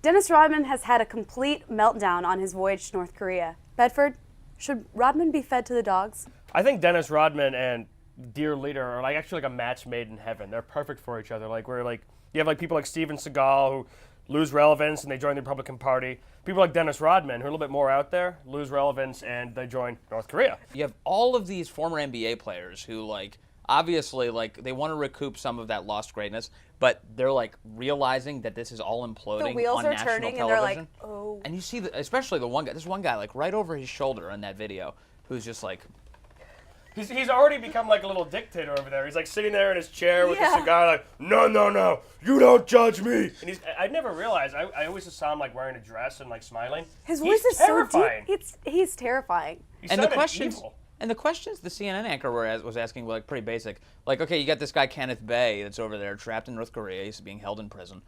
Dennis Rodman has had a complete meltdown on his voyage to North Korea. Bedford, should Rodman be fed to the dogs? I think Dennis Rodman and Dear Leader are actually a match made in heaven. They're perfect for each other. You have people like Steven Seagal who lose relevance and they join the Republican Party. People like Dennis Rodman, who are a little bit more out there, lose relevance and they join North Korea. You have all of these former NBA players who obviously they want to recoup some of that lost greatness, but they're realizing that this is all imploding the wheels on are national turning television. And they're like, oh. And you see, especially the one guy, there's one guy right over his shoulder in that video who's just He's already become a little dictator over there. He's sitting there in his chair with a cigar no, you don't judge me. And I never realized, I always just saw him wearing a dress and smiling. His voice is terrifying. So deep. He's terrifying. And the questions the CNN anchor was asking were pretty basic. Okay, you got this guy Kenneth Bay that's over there trapped in North Korea. He's being held in prison.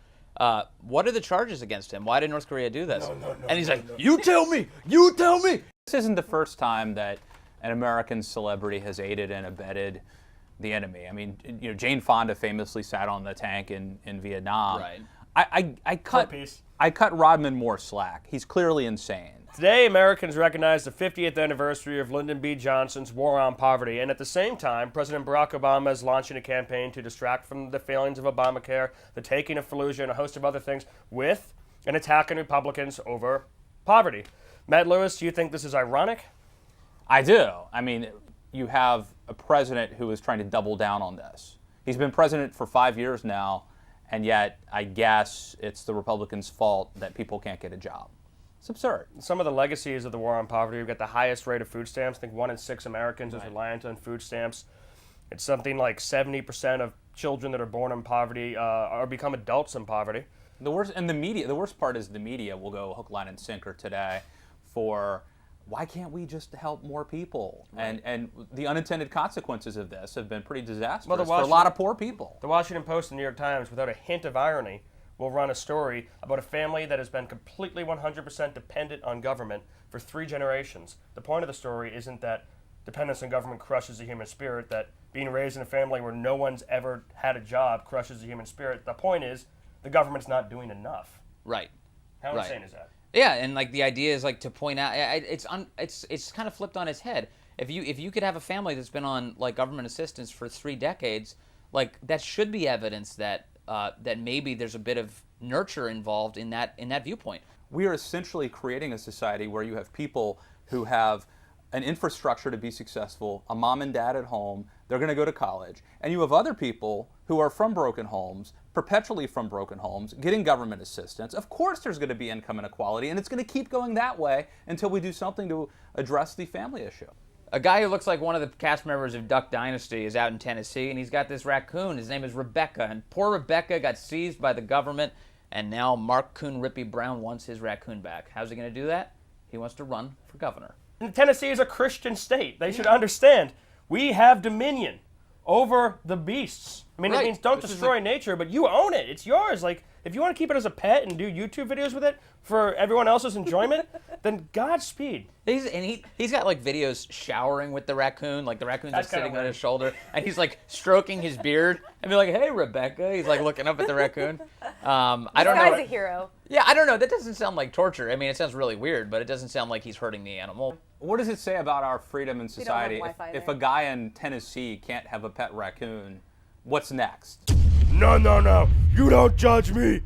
What are the charges against him? Why did North Korea do this? No, and he's you tell me! You tell me! This isn't the first time that an American celebrity has aided and abetted the enemy. I mean, Jane Fonda famously sat on the tank in Vietnam. Right. I cut Rodman more slack. He's clearly insane. Today, Americans recognize the 50th anniversary of Lyndon B. Johnson's War on Poverty, and at the same time, President Barack Obama is launching a campaign to distract from the failings of Obamacare, the taking of Fallujah, and a host of other things, with an attack on Republicans over poverty. Matt Lewis, do you think this is ironic? I do. I mean, you have a president who is trying to double down on this. He's been president for 5 years now, and yet I guess it's the Republicans' fault that people can't get a job. It's absurd. Some of the legacies of the war on poverty, we've got the highest rate of food stamps. I think 1 in 6 Americans is reliant on food stamps. It's something like 70% of children that are born in poverty are become adults in poverty. The worst part is the media will go hook, line, and sinker today for why can't we just help more people? Right. And the unintended consequences of this have been pretty disastrous for a lot of poor people. The Washington Post and New York Times, without a hint of irony, will run a story about a family that has been completely 100% dependent on government for 3 generations. The point of the story isn't that dependence on government crushes the human spirit, that being raised in a family where no one's ever had a job crushes the human spirit. The point is the government's not doing enough. Right. How insane is that? Yeah, and the idea is to point out it's kind of flipped on its head. If you could have a family that's been on government assistance for 3 decades, that should be evidence that that maybe there's a bit of nurture involved in that viewpoint. We are essentially creating a society where you have people who have an infrastructure to be successful, a mom and dad at home, they're going to go to college, and you have other people who are from broken homes, perpetually from broken homes, getting government assistance. Of course there's going to be income inequality, and it's going to keep going that way until we do something to address the family issue. A guy who looks like one of the cast members of Duck Dynasty is out in Tennessee, and he's got this raccoon. His name is Rebecca, and poor Rebecca got seized by the government, and now Mark Coon Rippy Brown wants his raccoon back. How's he going to do that? He wants to run for governor. Tennessee is a Christian state. They should understand. We have dominion over the beasts. I mean, It means don't destroy nature, but you own it. It's yours. If you want to keep it as a pet and do YouTube videos with it for everyone else's enjoyment, then Godspeed. He's got videos showering with the raccoon, the raccoon's just sitting on his shoulder, and he's stroking his beard and be like, "Hey, Rebecca." He's looking up at the raccoon. I don't know. This guy's a hero. Yeah, I don't know. That doesn't sound like torture. I mean, it sounds really weird, but it doesn't sound like he's hurting the animal. What does it say about our freedom in society if there. a guy in Tennessee can't have a pet raccoon? What's next? No, you don't judge me.